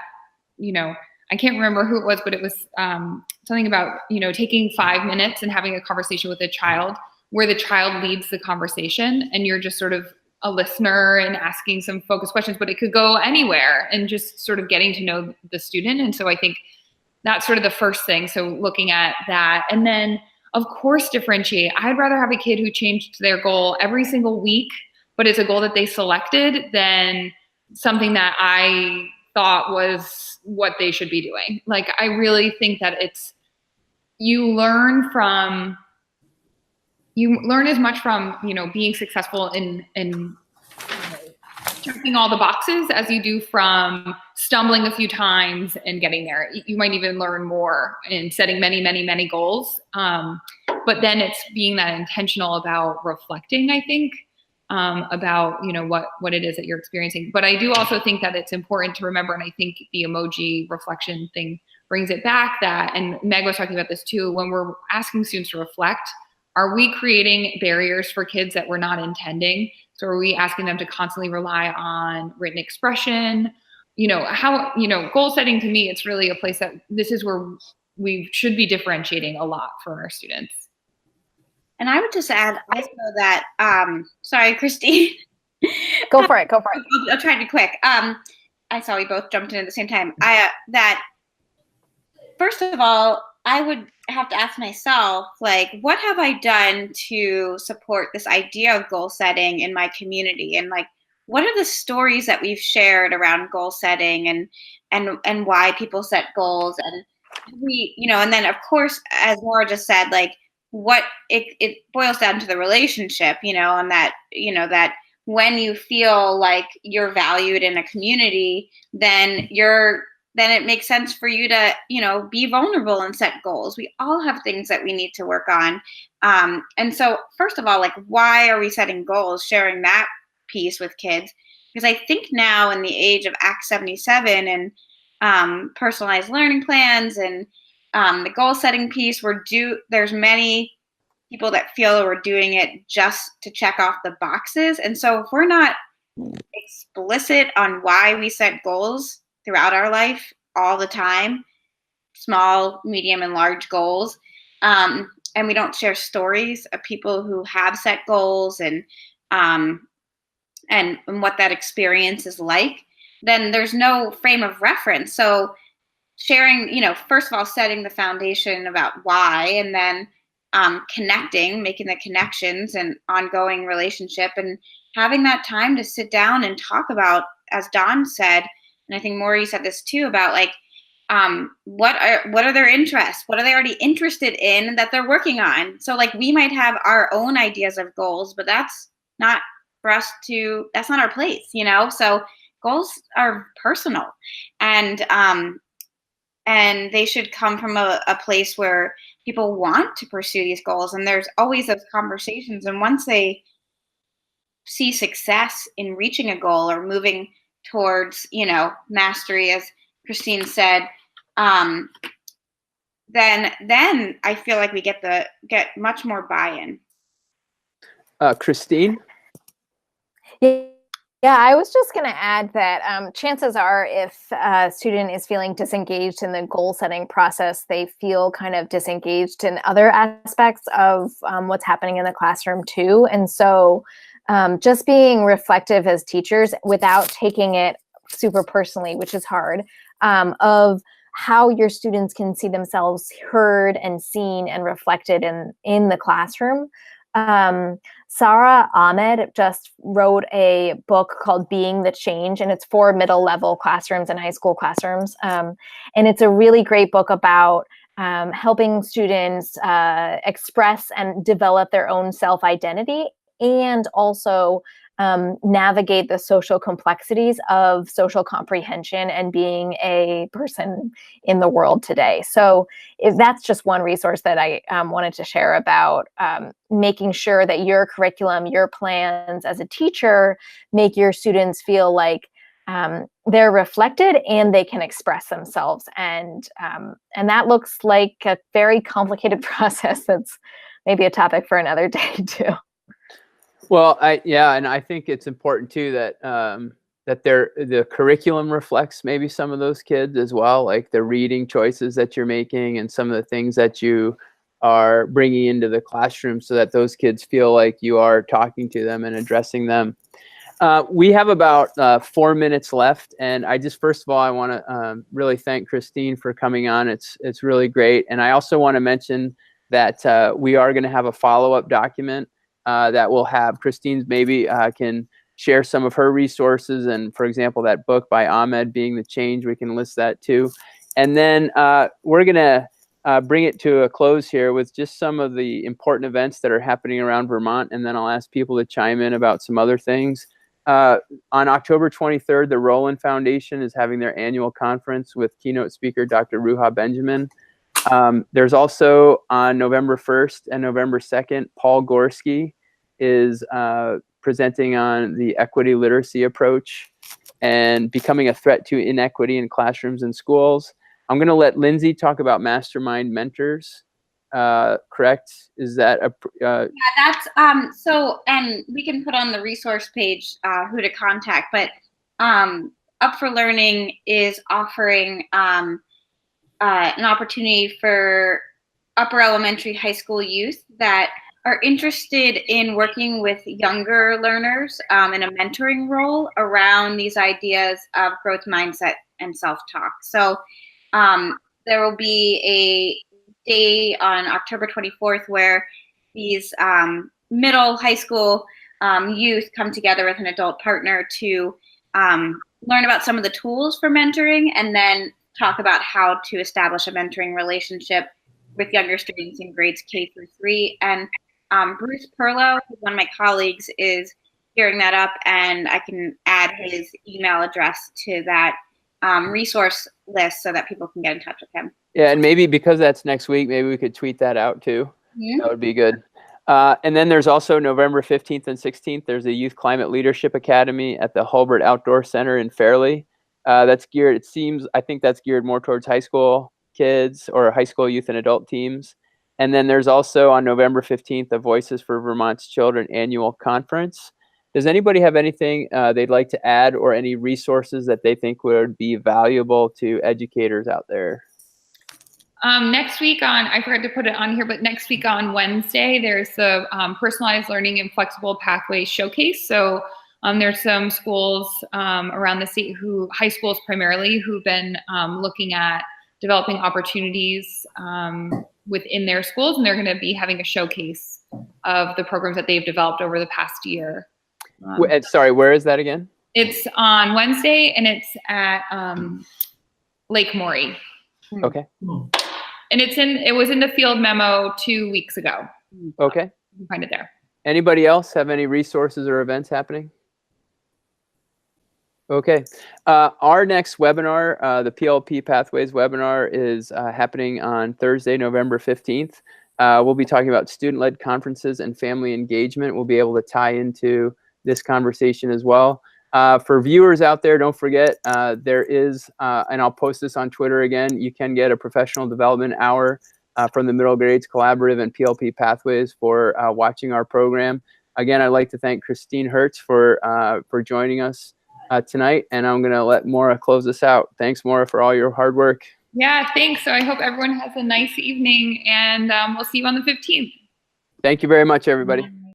you know, I can't remember who it was, but it was something about, you know, taking 5 minutes and having a conversation with a child where the child leads the conversation and you're just sort of a listener and asking some focused questions, but it could go anywhere and just sort of getting to know the student. And so I think that's sort of the first thing. So looking at that, and then of course differentiate. I'd rather have a kid who changed their goal every single week, but it's a goal that they selected, than something that I thought was what they should be doing. Like, I really think that you learn as much from, you know, being successful in you know, checking all the boxes as you do from stumbling a few times and getting there. You might even learn more in setting many, many, many goals. But then it's being that intentional about reflecting, I think, about, you know, what it is that you're experiencing. But I do also think that it's important to remember, and I think the emoji reflection thing brings it back, that, and Meg was talking about this too, when we're asking students to reflect, are we creating barriers for kids that we're not intending? So are we asking them to constantly rely on written expression? You know, goal setting, to me, it's really a place that this is where we should be differentiating a lot for our students. And I would just add also that, sorry, Christine. Go for it. I'll try to be quick. I saw we both jumped in at the same time. That first of all, I would have to ask myself, like, what have I done to support this idea of goal setting in my community? And like, what are the stories that we've shared around goal setting and why people set goals? And we, you know, and then of course, as Laura just said, like, what it boils down to the relationship, you know, and that, you know, that when you feel like you're valued in a community, then it makes sense for you to, you know, be vulnerable and set goals. We all have things that we need to work on. And so first of all, like, why are we setting goals, sharing that piece with kids? Because I think now in the age of Act 77 and personalized learning plans and the goal setting piece, there's many people that feel we're doing it just to check off the boxes. And so if we're not explicit on why we set goals throughout our life all the time, small, medium, and large goals, and we don't share stories of people who have set goals and what that experience is like, then there's no frame of reference. So sharing, you know, first of all, setting the foundation about why, and then connecting, making the connections and ongoing relationship, and having that time to sit down and talk about, as Dawn said, and I think Maury said this too, about like, what are their interests? What are they already interested in that they're working on? So like, we might have our own ideas of goals, but that's not for us that's not our place, you know? So goals are personal, and they should come from a place where people want to pursue these goals. And there's always those conversations. And once they see success in reaching a goal or moving towards, you know, mastery, as Christine said, then I feel like we get much more buy-in. Christine? Yeah, I was just going to add that chances are, if a student is feeling disengaged in the goal setting process, they feel kind of disengaged in other aspects of what's happening in the classroom too. And so just being reflective as teachers without taking it super personally, which is hard, of how your students can see themselves heard and seen and reflected in the classroom. Sarah Ahmed just wrote a book called Being the Change, and it's for middle level classrooms and high school classrooms. And it's a really great book about helping students express and develop their own self-identity, and also navigate the social complexities of social comprehension and being a person in the world today. So that's just one resource that I wanted to share about making sure that your curriculum, your plans as a teacher, make your students feel like they're reflected and they can express themselves. And that looks like a very complicated process. That's maybe a topic for another day too. Well, and I think it's important too that that the curriculum reflects maybe some of those kids as well, like the reading choices that you're making and some of the things that you are bringing into the classroom, so that those kids feel like you are talking to them and addressing them. We have about 4 minutes left, and first of all, I want to really thank Christine for coming on. It's really great, and I also want to mention that we are going to have a follow-up document that will have Christine's maybe can share some of her resources, and for example, that book by Ahmed, Being the Change, we can list that too. And then we're gonna bring it to a close here with just some of the important events that are happening around Vermont, and then I'll ask people to chime in about some other things. On October 23rd, the Rowland Foundation is having their annual conference with keynote speaker Dr. Ruha Benjamin. There's also on November 1st and November 2nd, Paul Gorski is presenting on the equity literacy approach and becoming a threat to inequity in classrooms and schools. I'm going to let Lindsay talk about mastermind mentors. Correct? Is that a yeah, that's so, and we can put on the resource page who to contact, but Up for Learning is offering an opportunity for upper elementary, high school youth that are interested in working with younger learners in a mentoring role around these ideas of growth mindset and self-talk. So there will be a day on October 24th where these middle high school youth come together with an adult partner to learn about some of the tools for mentoring, and then talk about how to establish a mentoring relationship with younger students in grades K through 3. And Bruce Perlow, who's one of my colleagues, is gearing that up, and I can add his email address to that resource list so that people can get in touch with him. Yeah, and maybe because that's next week, maybe we could tweet that out too. Mm-hmm. That would be good. And then there's also November 15th and 16th, there's a Youth Climate Leadership Academy at the Hulbert Outdoor Center in Fairleigh. That's geared, I think that's geared more towards high school kids or high school youth and adult teams. And then there's also on November 15th, the Voices for Vermont's Children annual conference. Does anybody have anything they'd like to add, or any resources that they think would be valuable to educators out there? Next week I forgot to put it on here, but next week on Wednesday, there's the Personalized Learning and Flexible Pathways Showcase. So there's some schools around the state, high schools primarily, who've been looking at developing opportunities within their schools, and they're going to be having a showcase of the programs that they've developed over the past year. Sorry, where is that again? It's on Wednesday, and it's at Lake Maury. Okay. And it was in the field memo 2 weeks ago. Okay. You can find it there. Anybody else have any resources or events happening? Okay. Our next webinar, the PLP Pathways webinar, is happening on Thursday, November 15th. We'll be talking about student-led conferences and family engagement. We'll be able to tie into this conversation as well. For viewers out there, don't forget, there is, and I'll post this on Twitter again, you can get a professional development hour from the Middle Grades Collaborative and PLP Pathways for watching our program. Again, I'd like to thank Christine Hertz for joining us tonight, and I'm going to let Maura close us out. Thanks, Maura, for all your hard work. Yeah, thanks. So I hope everyone has a nice evening, and we'll see you on the 15th. Thank you very much, everybody.